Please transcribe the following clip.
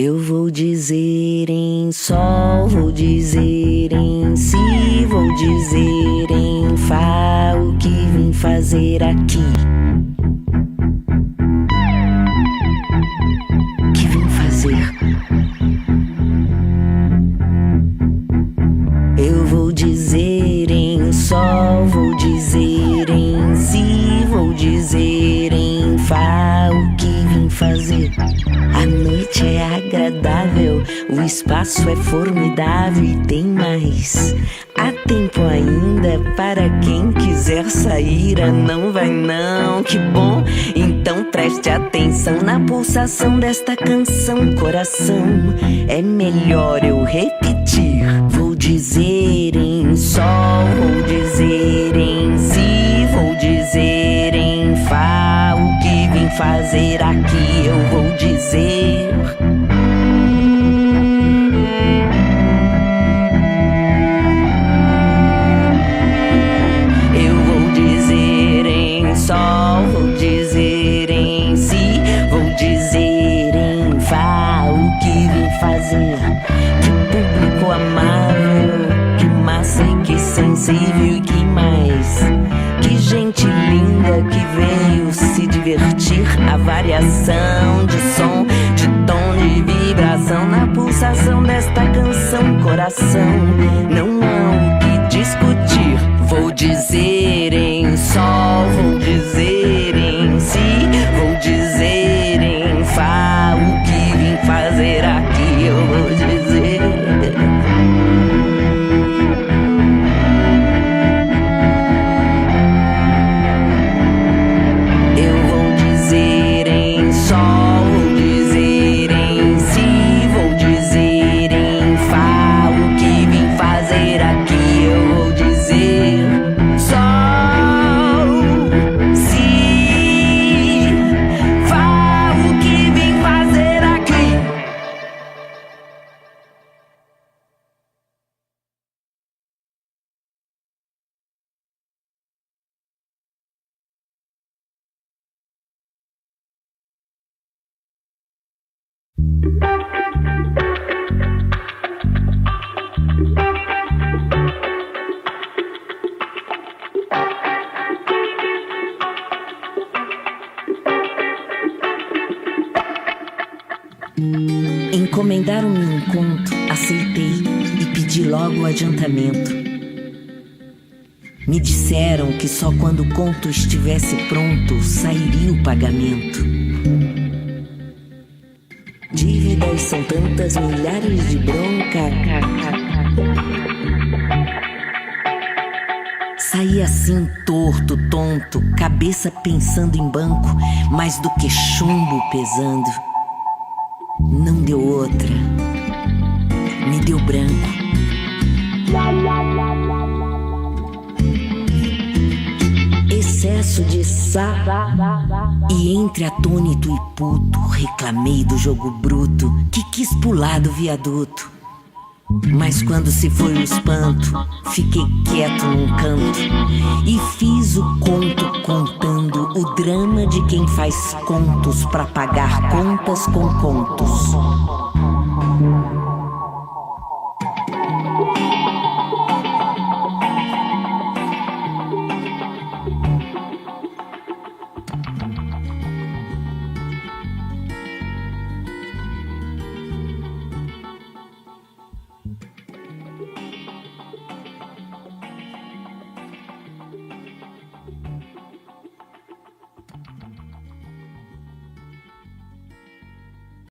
Eu vou dizer em sol, vou dizer em si, vou dizer em fá o que vim fazer aqui. O que vim fazer? Eu vou dizer em sol, vou dizer em si, vou dizer em fá o que vim fazer. A noite é agradável, o espaço é formidável e tem mais. Há tempo ainda para quem quiser sair. Não vai não, que bom. Então preste atenção na pulsação desta canção, coração. É melhor eu repetir. Vou dizer em sol, vou dizer em si, vou dizer em fá o que vim fazer aqui. Eu vou dizer. Eu vou dizer em sol, vou dizer em si, vou dizer em fá o que vim fazer. Que público amável, que massa e que sensível e que mais. Que gente linda que veio se divertir. A variação de som, de tom, de vibração na pulsação desta canção, coração. Não há o que discutir. Vou dizer em sol, vou dizer em si, vou dizer em fá o que vim fazer aqui. Eu vou dizer. Encomendaram-me um conto, aceitei e pedi logo o adiantamento. Me disseram que só quando o conto estivesse pronto sairia o pagamento. Dívidas são tantas, milhares de bronca. Saí assim, torto, tonto, cabeça pensando em banco, mais do que chumbo pesando. Não deu outra, me deu branco. Excesso de e entre atônito e puto, reclamei do jogo bruto que quis pular do viaduto. Mas quando se foi o espanto, fiquei quieto num canto e fiz o conto contando o drama de quem faz contos pra pagar contas com contos.